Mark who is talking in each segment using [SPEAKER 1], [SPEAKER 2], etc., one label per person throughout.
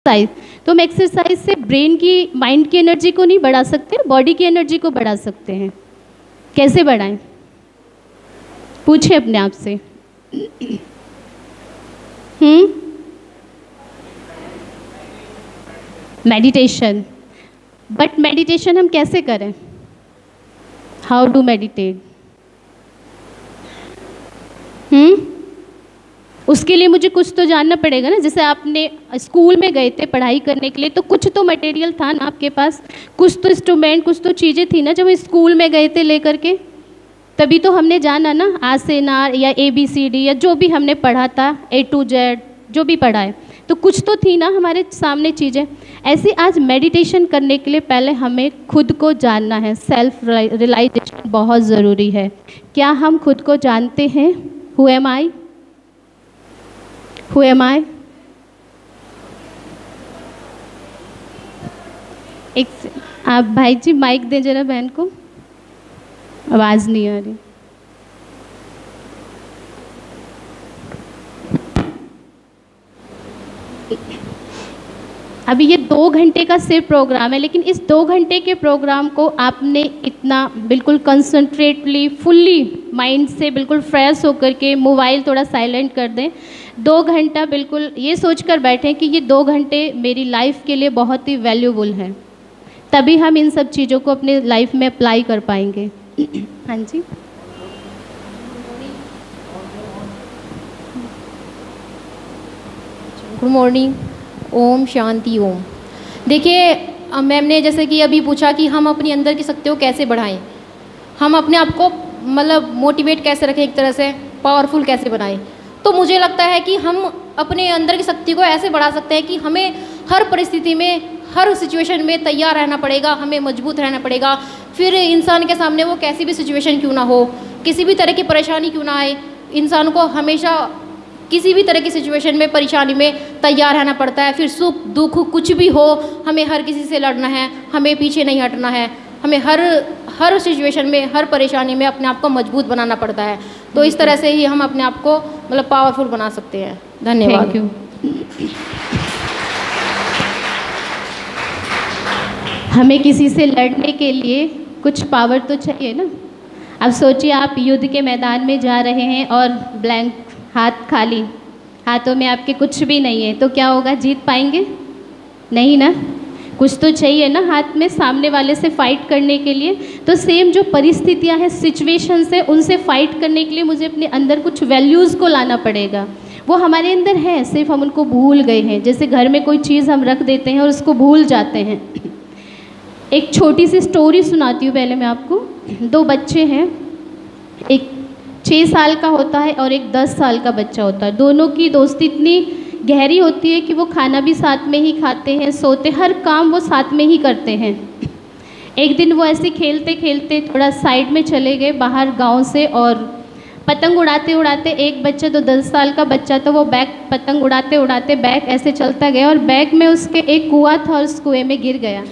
[SPEAKER 1] Exercise. तो हम exercise से ब्रेन की, माइंड की एनर्जी को नहीं बढ़ा सकते, बॉडी की एनर्जी को बढ़ा सकते हैं। कैसे बढ़ाएं? पूछे अपने आप से। मेडिटेशन। बट मेडिटेशन हम कैसे करें? How to meditate? उसके लिए मुझे कुछ तो जानना पड़ेगा ना। जैसे आपने स्कूल में गए थे पढ़ाई करने के लिए, तो कुछ तो मटेरियल था ना आपके पास, कुछ तो इंस्ट्रूमेंट, कुछ तो चीज़ें थी ना जब हम स्कूल में गए थे लेकर के, तभी तो हमने जाना ना आ से ना या ABCD या जो भी हमने पढ़ा था, A to Z जो भी पढ़ा है, तो कुछ तो थी ना हमारे सामने चीज़ें। ऐसे आज मेडिटेशन करने के लिए पहले हमें खुद को जानना है। सेल्फ रियलाइजेशन बहुत ज़रूरी है। क्या हम खुद को जानते हैं? Who am I? Who am I? आप भाई जी माइक दें जरा बहन को, आवाज़ नहीं आ रही। अभी ये 2 घंटे का सिर्फ प्रोग्राम है, लेकिन इस 2 घंटे के प्रोग्राम को आपने इतना बिल्कुल कंसंट्रेटली, फुल्ली माइंड से बिल्कुल फ्रेश होकर के, मोबाइल थोड़ा साइलेंट कर दें, 2 घंटा बिल्कुल ये सोचकर बैठें कि ये 2 घंटे मेरी लाइफ के लिए बहुत ही वैल्यूबल है। तभी हम इन सब चीज़ों को अपने लाइफ में अप्लाई कर पाएंगे। हाँ जी,
[SPEAKER 2] गुड मॉर्निंग। ओम शांति ओम। देखिए, मैम ने जैसे कि अभी पूछा कि हम अपनी अंदर की शक्ति को कैसे बढ़ाएं, हम अपने आप को मतलब मोटिवेट कैसे रखें, एक तरह से पावरफुल कैसे बनाएं। तो मुझे लगता है कि हम अपने अंदर की शक्ति को ऐसे बढ़ा सकते हैं कि हमें हर परिस्थिति में, हर सिचुएशन में तैयार रहना पड़ेगा, हमें मजबूत रहना पड़ेगा। फिर इंसान के सामने वो कैसी भी सिचुएशन क्यों ना हो, किसी भी तरह की परेशानी क्यों ना आए, इंसान को हमेशा किसी भी तरह की सिचुएशन में, परेशानी में तैयार रहना पड़ता है। फिर सुख दुख कुछ भी हो, हमें हर किसी से लड़ना है, हमें पीछे नहीं हटना है, हमें हर सिचुएशन में, हर परेशानी में अपने आप को मजबूत बनाना पड़ता है। तो इस तरह से ही हम अपने आप को मतलब पावरफुल बना सकते हैं। धन्यवाद।
[SPEAKER 1] Thank you. हमें किसी से लड़ने के लिए कुछ पावर तो चाहिए ना। अब सोचिए, आप युद्ध के मैदान में जा रहे हैं और ब्लैंक हाथ, खाली हाथों में आपके कुछ भी नहीं है, तो क्या होगा? जीत पाएंगे? नहीं ना। कुछ तो चाहिए ना हाथ में सामने वाले से फाइट करने के लिए। तो सेम जो परिस्थितियां हैं, सिचुएशंस है, उनसे फाइट करने के लिए मुझे अपने अंदर कुछ वैल्यूज़ को लाना पड़ेगा। वो हमारे अंदर है, सिर्फ हम उनको भूल गए हैं। जैसे घर में कोई चीज़ हम रख देते हैं और उसको भूल जाते हैं। एक छोटी सी स्टोरी सुनाती हूँ पहले मैं आपको। 2 बच्चे हैं, एक 6 साल का होता है और एक 10 साल का बच्चा होता है। दोनों की दोस्ती इतनी गहरी होती है कि वो खाना भी साथ में ही खाते हैं, सोते, हर काम वो साथ में ही करते हैं। एक दिन वो ऐसे खेलते खेलते थोड़ा साइड में चले गए बाहर गांव से, और पतंग उड़ाते उड़ाते एक बच्चा, तो 10 साल का बच्चा, तो वो बैग, पतंग उड़ाते उड़ाते बैग ऐसे चलता गया और बैग में उसके एक कुआं था और उस कुएँ में गिर गया।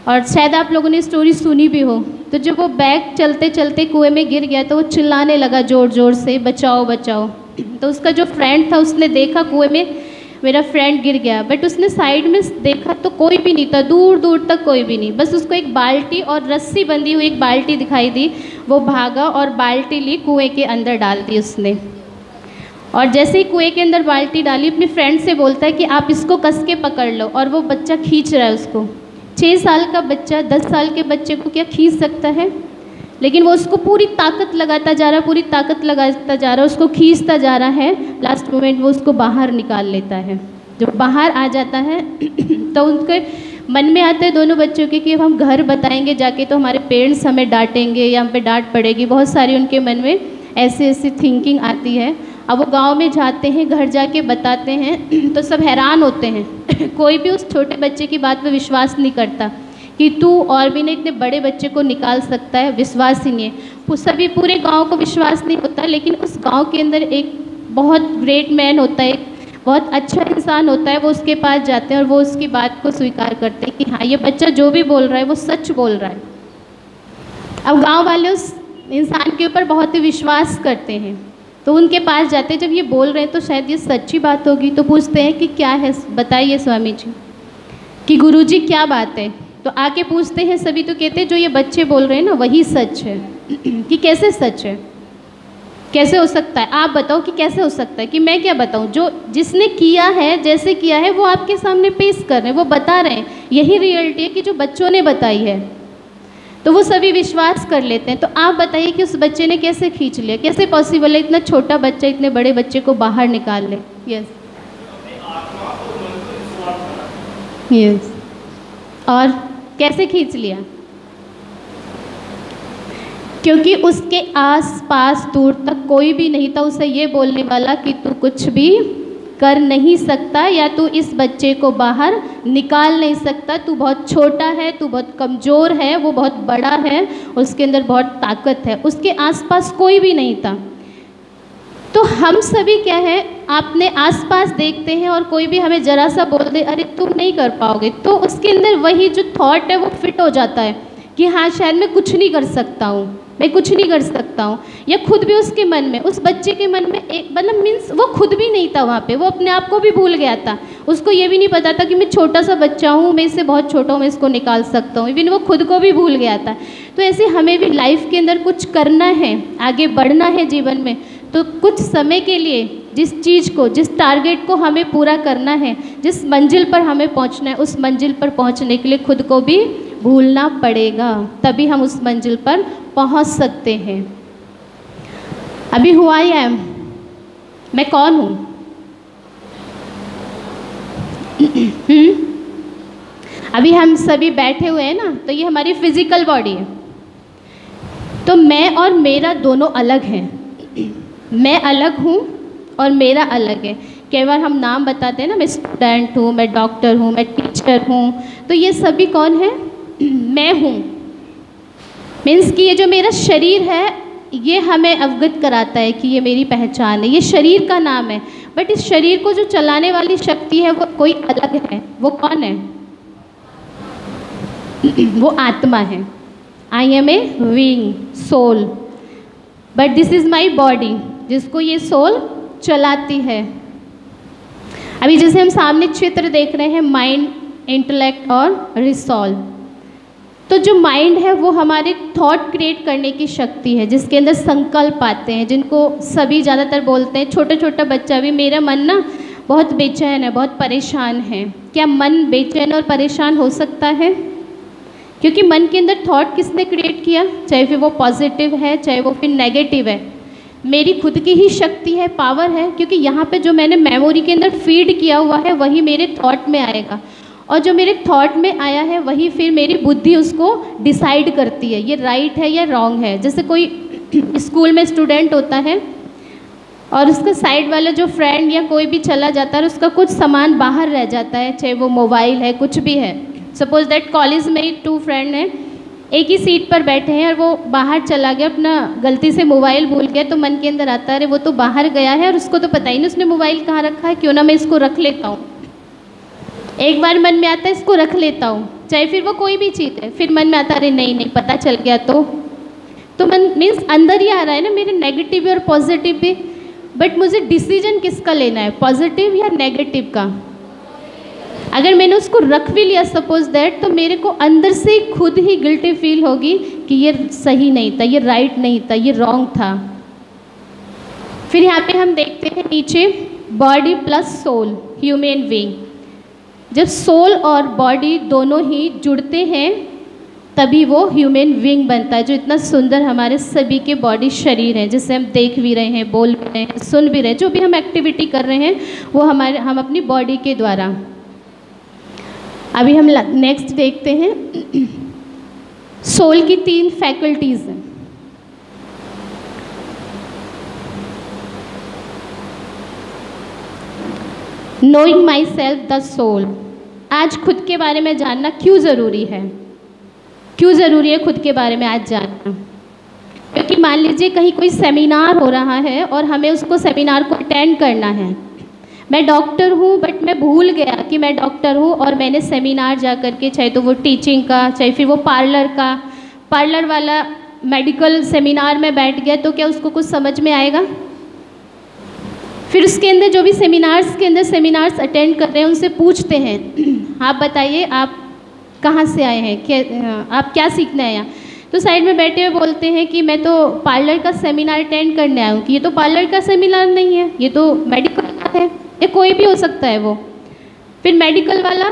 [SPEAKER 1] और शायद आप लोगों ने स्टोरी सुनी भी हो। तो जब वो बैग चलते चलते कुएं में गिर गया तो वो चिल्लाने लगा ज़ोर ज़ोर से, बचाओ बचाओ। तो उसका जो फ्रेंड था उसने देखा कुएं में मेरा फ्रेंड गिर गया, बट उसने साइड में देखा तो कोई भी नहीं था, दूर दूर तक कोई भी नहीं। बस उसको एक बाल्टी और रस्सी बंधी हुई एक बाल्टी दिखाई दी। वो भागा और बाल्टी ली, कुएँ के अंदर डाल दी उसने। और जैसे ही कुएँ के अंदर बाल्टी डाली, अपने फ्रेंड से बोलता है कि आप इसको कस के पकड़ लो, और वो बच्चा खींच रहा है उसको। 6 साल का बच्चा 10 साल के बच्चे को क्या खींच सकता है? लेकिन वो उसको पूरी ताकत लगाता जा रहा है, पूरी ताकत लगाता जा रहा है, उसको खींचता जा रहा है। लास्ट मोमेंट वो उसको बाहर निकाल लेता है। जब बाहर आ जाता है तो उनके मन में आता है दोनों बच्चों के कि अब हम घर बताएंगे जाके तो हमारे पेरेंट्स हमें डांटेंगे या हम पे डांट पड़ेगी। बहुत सारी उनके मन में ऐसी ऐसी थिंकिंग आती है। अब वो गांव में जाते हैं, घर जाके बताते हैं तो सब हैरान होते हैं। कोई भी उस छोटे बच्चे की बात पे विश्वास नहीं करता कि तू और भी ने इतने बड़े बच्चे को निकाल सकता है। विश्वास ही नहीं है। सभी पूरे गांव को विश्वास नहीं होता, लेकिन उस गांव के अंदर एक बहुत ग्रेट मैन होता है, एक बहुत अच्छा इंसान होता है। वो उसके पास जाते हैं और वो उसकी बात को स्वीकार करते हैं कि हाँ, ये बच्चा जो भी बोल रहा है वो सच बोल रहा है। अब गाँव वाले उस इंसान के ऊपर बहुत ही विश्वास करते हैं। तो उनके पास जाते हैं, जब ये बोल रहे हैं तो शायद ये सच्ची बात होगी, तो पूछते हैं कि क्या है, बताइए स्वामी जी कि गुरुजी क्या बात है। तो आके पूछते हैं सभी, तो कहते हैं जो ये बच्चे बोल रहे हैं ना वही सच है। कि कैसे सच है, कैसे हो सकता है, आप बताओ कि कैसे हो सकता है। कि मैं क्या बताऊं, जो जिसने किया है, जैसे किया है वो आपके सामने पेश कर रहे हैं, वो बता रहे हैं, यही रियलिटी है कि जो बच्चों ने बताई है, तो वो सभी विश्वास कर लेते हैं। तो आप बताइए कि उस बच्चे ने कैसे खींच लिया, कैसे पॉसिबल है इतना छोटा बच्चा इतने बड़े बच्चे को बाहर निकाल ले। यस यस, और कैसे खींच लिया, क्योंकि उसके आस पास दूर तक कोई भी नहीं था उसे ये बोलने वाला कि तू कुछ भी कर नहीं सकता, या तू इस बच्चे को बाहर निकाल नहीं सकता, तू बहुत छोटा है, तू बहुत कमज़ोर है, वो बहुत बड़ा है, उसके अंदर बहुत ताकत है। उसके आसपास कोई भी नहीं था। तो हम सभी क्या है, अपने आसपास देखते हैं और कोई भी हमें ज़रा सा बोल दे अरे तुम नहीं कर पाओगे, तो उसके अंदर वही जो थॉट है वो फिट हो जाता है कि हाँ शायद मैं कुछ नहीं कर सकता हूँ, मैं कुछ नहीं कर सकता हूँ। या खुद भी उसके मन में, उस बच्चे के मन में एक मतलब मीन्स वो खुद भी नहीं था वहाँ पे, वो अपने आप को भी भूल गया था। उसको ये भी नहीं पता था कि मैं छोटा सा बच्चा हूँ, मैं इससे बहुत छोटा हूँ, मैं इसको निकाल सकता हूँ। इवन वो खुद को भी भूल गया था। तो ऐसे हमें भी लाइफ के अंदर कुछ करना है, आगे बढ़ना है जीवन में, तो कुछ समय के लिए जिस चीज़ को, जिस टारगेट को हमें पूरा करना है, जिस मंजिल पर हमें पहुंचना है, उस मंजिल पर पहुंचने के लिए खुद को भी भूलना पड़ेगा, तभी हम उस मंजिल पर पहुंच सकते हैं। अभी हु आई एम, मैं कौन हूँ? अभी हम सभी बैठे हुए हैं ना, तो ये हमारी फिजिकल बॉडी है। तो मैं और मेरा दोनों अलग हैं। मैं अलग हूँ और मेरा अलग है। कई बार हम नाम बताते हैं ना, मैं स्टूडेंट हूँ, मैं डॉक्टर हूँ, मैं टीचर हूँ, तो ये सभी कौन है? मैं हूँ। मीन्स कि ये जो मेरा शरीर है ये हमें अवगत कराता है कि ये मेरी पहचान है, ये शरीर का नाम है। बट इस शरीर को जो चलाने वाली शक्ति है वो कोई अलग है। वो कौन है? वो आत्मा है। I am a being, soul, but this is my body, जिसको ये सोल चलाती है। अभी जैसे हम सामने चित्र देख रहे हैं, माइंड, इंटेलेक्ट और रिसॉल्व। तो जो माइंड है वो हमारे थॉट क्रिएट करने की शक्ति है, जिसके अंदर संकल्प आते हैं, जिनको सभी ज़्यादातर बोलते हैं, छोटा छोटा बच्चा भी, मेरा मन ना बहुत बेचैन है, बहुत परेशान है। क्या मन बेचैन और परेशान हो सकता है? क्योंकि मन के अंदर थॉट किसने क्रिएट किया, चाहे फिर वो पॉजिटिव है चाहे वो फिर नेगेटिव है, मेरी खुद की ही शक्ति है, पावर है। क्योंकि यहाँ पे जो मैंने मेमोरी के अंदर फीड किया हुआ है वही मेरे थॉट में आएगा, और जो मेरे थॉट में आया है वही फिर मेरी बुद्धि उसको डिसाइड करती है, ये राइट है या रॉन्ग है। जैसे कोई स्कूल में स्टूडेंट होता है और उसका साइड वाला जो फ्रेंड या कोई भी चला जाता है और उसका कुछ सामान बाहर रह जाता है, चाहे वो मोबाइल है, कुछ भी है। सपोज दैट कॉलेज में ही 2 फ्रेंड हैं, एक ही सीट पर बैठे हैं और वो बाहर चला गया, अपना गलती से मोबाइल भूल गया, तो मन के अंदर आता है अरे वो तो बाहर गया है और उसको तो पता ही नहीं उसने मोबाइल कहाँ रखा है, क्यों ना मैं इसको रख लेता हूँ। एक बार मन में आता है इसको रख लेता हूँ, चाहे फिर वो कोई भी चीज़ है, फिर मन में आता है अरे नहीं नहीं पता चल गया तो मन मीन्स अंदर ही आ रहा है ना मेरे नेगेटिव भी और पॉजिटिव भी। बट मुझे डिसीजन किसका लेना है, पॉजिटिव या नेगेटिव का? अगर मैंने उसको रख भी लिया सपोज दैट, तो मेरे को अंदर से ही खुद ही गिल्टी फील होगी कि ये सही नहीं था, ये राइट नहीं था, ये रॉन्ग था। फिर यहाँ पे हम देखते हैं नीचे body plus soul, human being. जब सोल और बॉडी दोनों ही जुड़ते हैं तभी वो ह्यूमन बीइंग बनता है, जो इतना सुंदर हमारे सभी के बॉडी शरीर है, जिसे हम देख भी रहे हैं, बोल भी रहे हैं, सुन भी रहे हैं, जो भी हम एक्टिविटी कर रहे हैं वो हम अपनी बॉडी के द्वारा। अभी हम नेक्स्ट देखते हैं, सोल की 3 फैकल्टीज हैं। Knowing myself the soul. आज खुद के बारे में जानना क्यों ज़रूरी है? क्यों ज़रूरी है खुद के बारे में आज जानना? क्योंकि मान लीजिए कहीं कोई सेमिनार हो रहा है और हमें उसको सेमिनार को अटेंड करना है। मैं डॉक्टर हूँ बट मैं भूल गया कि मैं डॉक्टर हूँ, और मैंने सेमिनार जा कर के, चाहे तो वो टीचिंग का, चाहे फिर वो पार्लर वाला मेडिकल सेमिनार में बैठ गया, तो क्या उसको कुछ समझ में आएगा? फिर उसके अंदर जो भी सेमिनार्स अटेंड कर रहे हैं उनसे पूछते हैं, आप बताइए आप कहाँ से आए हैं, आप क्या सीखने आए हैं। तो साइड में बैठे हुए बोलते हैं कि मैं तो पार्लर का सेमिनार अटेंड करने आया हूँ। कि ये तो पार्लर का सेमिनार नहीं है, ये तो मेडिकल का है, ये कोई भी हो सकता है वो। फिर मेडिकल वाला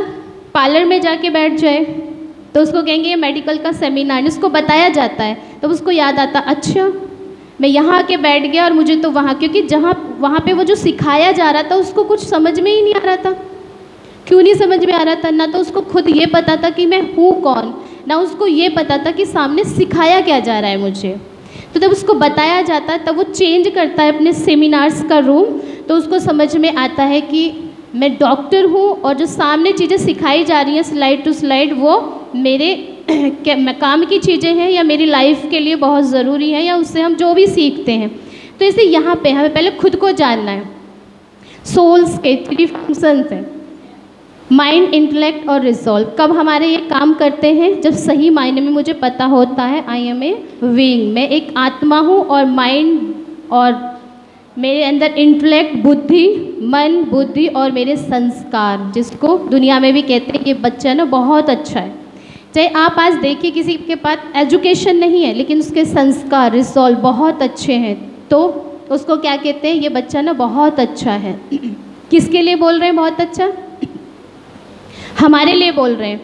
[SPEAKER 1] पार्लर में जाके बैठ जाए तो उसको कहेंगे ये मेडिकल का सेमिनार, उसको बताया जाता है तो उसको याद आता, अच्छा मैं यहाँ आके बैठ गया और मुझे तो वहाँ, क्योंकि वहाँ पे वो जो सिखाया जा रहा था उसको कुछ समझ में ही नहीं आ रहा था। क्यों नहीं समझ में आ रहा था? ना तो उसको खुद ये पता था कि मैं हूँ कौन, ना उसको ये पता था कि सामने सिखाया क्या जा रहा है मुझे। तो जब उसको बताया जाता है तब वो चेंज करता है अपने सेमिनार्स का रूम, तो उसको समझ में आता है कि मैं डॉक्टर हूँ और जो सामने चीज़ें सिखाई जा रही हैं स्लाइड टू स्लाइड वो मेरे काम की चीज़ें हैं या मेरी लाइफ के लिए बहुत ज़रूरी है, या उससे हम जो भी सीखते हैं। तो इसे यहाँ पे हमें पहले खुद को जानना है। सोल्स के 3 फंक्शंस हैं, माइंड, इंटेलेक्ट और रिजॉल्व। कब हमारे ये काम करते हैं? जब सही मायने में मुझे पता होता है आई एम ए बीइंग, मैं एक आत्मा हूँ, और माइंड और मेरे अंदर इंटेलेक्ट, बुद्धि, मन, बुद्धि और मेरे संस्कार, जिसको दुनिया में भी कहते हैं ये बच्चा ना बहुत अच्छा है। चाहे आप आज देखिए किसी के पास एजुकेशन नहीं है लेकिन उसके संस्कार, रिजॉल्व बहुत अच्छे हैं, तो उसको क्या कहते हैं? ये बच्चा ना बहुत अच्छा है। किसके लिए बोल रहे हैं बहुत अच्छा? हमारे लिए बोल रहे हैं।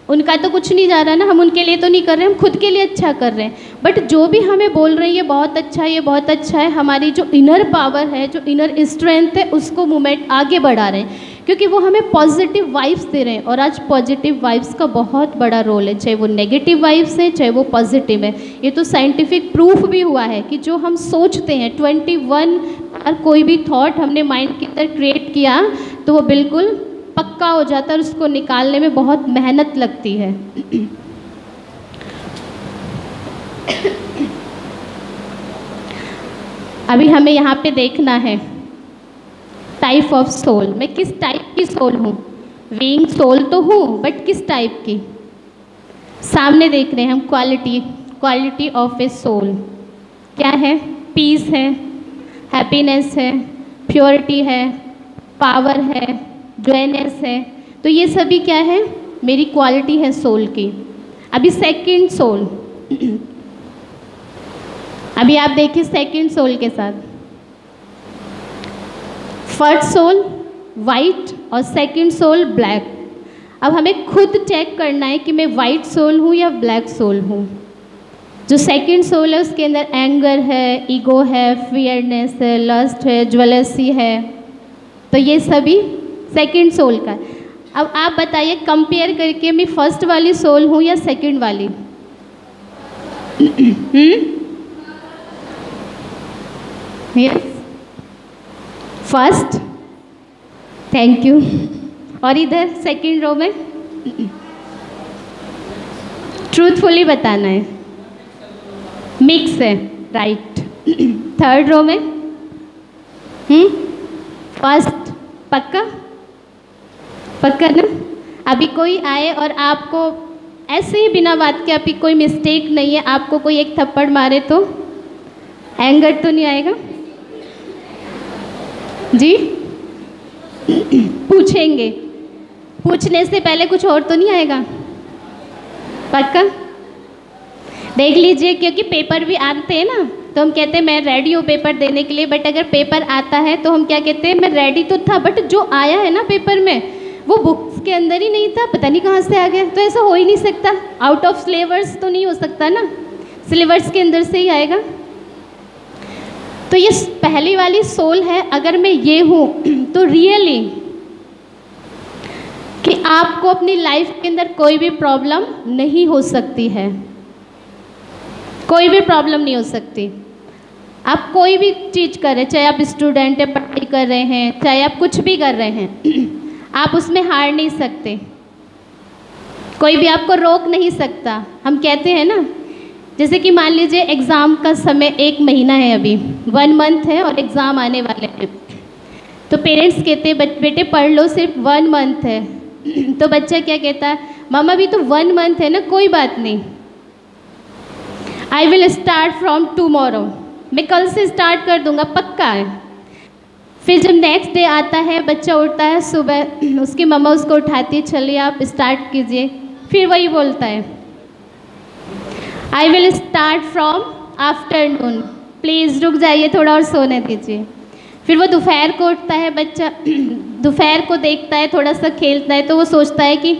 [SPEAKER 1] उनका तो कुछ नहीं जा रहा ना, हम उनके लिए तो नहीं कर रहे, हम खुद के लिए अच्छा कर रहे हैं। बट जो भी हमें बोल रहे हैं ये बहुत अच्छा है, ये बहुत अच्छा है, हमारी जो इनर पावर है, जो इनर स्ट्रेंथ है, उसको मूवमेंट आगे बढ़ा रहे हैं, क्योंकि वो हमें पॉजिटिव वाइब्स दे रहे हैं। और आज पॉजिटिव वाइब्स का बहुत बड़ा रोल है, चाहे वो नेगेटिव वाइब्स है चाहे वो पॉजिटिव है। ये तो साइंटिफिक प्रूफ भी हुआ है कि जो हम सोचते हैं 21 और कोई भी थॉट हमने माइंड के अंदर क्रिएट किया तो वो बिल्कुल पक्का हो जाता है और उसको निकालने में बहुत मेहनत लगती है। अभी हमें यहाँ पे देखना है टाइप ऑफ सोल। मैं किस टाइप की सोल हूँ? बीइंग सोल तो हूँ, बट किस टाइप की? सामने देख रहे हैं हम क्वालिटी ऑफ ए सोल क्या है? पीस है, हैप्पीनेस है, प्योरिटी है, पावर है, जॉयनेस है। तो ये सभी क्या है? मेरी क्वालिटी है सोल की। अभी सेकंड सोल, अभी आप देखिए सेकंड सोल के साथ। फर्स्ट सोल वाइट और सेकंड सोल ब्लैक। अब हमें खुद चेक करना है कि मैं वाइट सोल हूँ या ब्लैक सोल हूँ। जो सेकंड सोल है उसके अंदर एंगर है, ईगो है, फियरनेस है, लस्ट है, ज्वेलसी है। तो ये सभी सेकंड सोल का। अब आप बताइए कंपेयर करके मैं फर्स्ट वाली सोल हूँ या सेकंड वाली? Yes, first. Thank you. और इधर सेकंड रो में ट्रूथफुली बताना है, मिक्स है, राइट। थर्ड रो में फर्स्ट, पक्का पक्का ना? अभी कोई आए और आपको ऐसे ही बिना बात के, अभी कोई मिस्टेक नहीं है, आपको कोई एक थप्पड़ मारे तो एंगर तो नहीं आएगा जी? पूछेंगे, पूछने से पहले कुछ और तो नहीं आएगा? पक्का? देख लीजिए, क्योंकि पेपर भी आते हैं ना, तो हम कहते हैं मैं रेडी हूँ पेपर देने के लिए। बट अगर पेपर आता है तो हम क्या कहते हैं? मैं रेडी तो था, बट जो आया है ना पेपर में वो बुक्स के अंदर ही नहीं था, पता नहीं कहाँ से आ गया। तो ऐसा हो ही नहीं सकता, आउट ऑफ सिलेबस तो नहीं हो सकता ना, सिलेबस के अंदर से ही आएगा। तो ये पहली वाली सोल है। अगर मैं ये हूँ तो रियली कि आपको अपनी लाइफ के अंदर कोई भी प्रॉब्लम नहीं हो सकती है, कोई भी प्रॉब्लम नहीं हो सकती। आप कोई भी चीज़ कर रहे हैं, चाहे आप स्टूडेंट है, पढ़ाई कर रहे हैं, चाहे आप कुछ भी कर रहे हैं, आप उसमें हार नहीं सकते, कोई भी आपको रोक नहीं सकता। हम कहते हैं ना, जैसे कि मान लीजिए एग्ज़ाम का समय 1 महीना है, अभी 1 मंथ है और एग्ज़ाम आने वाले हैं, तो पेरेंट्स कहते हैं बेटे पढ़ लो, सिर्फ 1 मंथ है। तो बच्चा क्या कहता है? मामा भी तो 1 मंथ है ना, कोई बात नहीं, I will start from tomorrow, मैं कल से स्टार्ट कर दूंगा, पक्का है। फिर जब नेक्स्ट डे आता है, बच्चा उठता है सुबह, उसकी मम्मा उसको उठाती है, चलिए आप स्टार्ट कीजिए। फिर वही बोलता है, I will start from afternoon, please रुक जाइए, थोड़ा और सोने दीजिए। फिर वो दोपहर को उठता है बच्चा, दोपहर को देखता है, थोड़ा सा खेलता है, तो वो सोचता है कि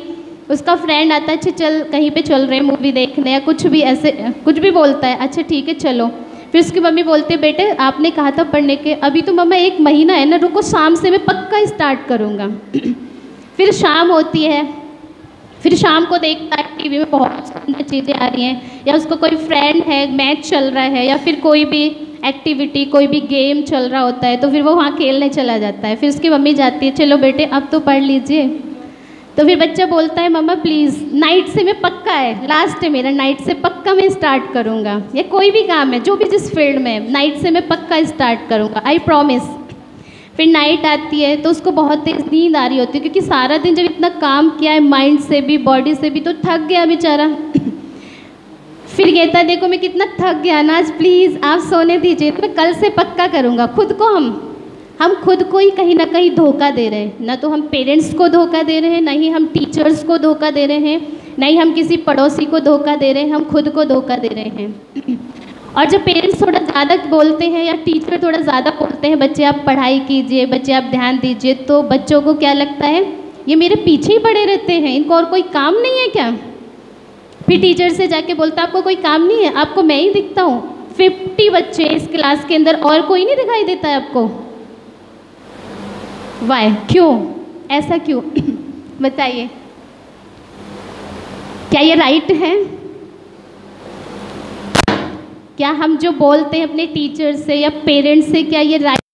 [SPEAKER 1] उसका फ्रेंड आता है, अच्छा चल कहीं पे चल रहे हैं मूवी देखने या कुछ भी, ऐसे कुछ भी बोलता है, अच्छा ठीक है चलो। फिर उसकी मम्मी बोलते हैं, बेटे आपने कहा था पढ़ने के, अभी तो मम्मा 1 महीना है ना, रुको शाम से मैं पक्का स्टार्ट करूँगा। फिर शाम होती है, फिर शाम को देखता है टीवी में बहुत सुंदर चीज़ें आ रही हैं, या उसको कोई फ्रेंड है, मैच चल रहा है, या फिर कोई भी एक्टिविटी, कोई भी गेम चल रहा होता है, तो फिर वो वहाँ खेलने चला जाता है। फिर उसकी मम्मी जाती है, चलो बेटे अब तो पढ़ लीजिए। तो फिर बच्चा बोलता है, मम्मा प्लीज़ नाइट से मैं पक्का है, लास्ट है मेरा, नाइट से पक्का मैं स्टार्ट करूँगा, या कोई भी काम है जो भी जिस फील्ड में है, नाइट से मैं पक्का स्टार्ट करूँगा, आई प्रॉमिस। फिर नाइट आती है तो उसको बहुत तेज़ नींद आ रही होती है, क्योंकि सारा दिन जब इतना काम किया है, माइंड से भी बॉडी से भी, तो थक गया बेचारा। फिर कहता है, देखो मैं कितना थक गया ना आज, प्लीज़ आप सोने दीजिए, तो मैं कल से पक्का करूँगा। खुद को हम खुद को ही कहीं ना कहीं धोखा दे रहे हैं, ना तो हम पेरेंट्स को धोखा दे रहे हैं, ना ही हम टीचर्स को धोखा दे रहे हैं, ना ही हम किसी पड़ोसी को धोखा दे रहे हैं, हम खुद को धोखा दे रहे हैं। और जब पेरेंट्स थोड़ा ज़्यादा बोलते हैं या टीचर थोड़ा ज़्यादा बोलते हैं, बच्चे आप पढ़ाई कीजिए, बच्चे आप ध्यान दीजिए, तो बच्चों को क्या लगता है, ये मेरे पीछे ही पड़े रहते हैं, इनको और कोई काम नहीं है क्या। फिर टीचर से जाके बोलता है, आपको कोई काम नहीं है, आपको मैं ही दिखता हूँ, 50 बच्चे इस क्लास के अंदर, और कोई नहीं दिखाई देता है आपको, वाई, क्यों, ऐसा क्यों? बताइए, क्या ये राइट है? क्या हम जो बोलते हैं अपने टीचर से या पेरेंट्स से, क्या ये राइट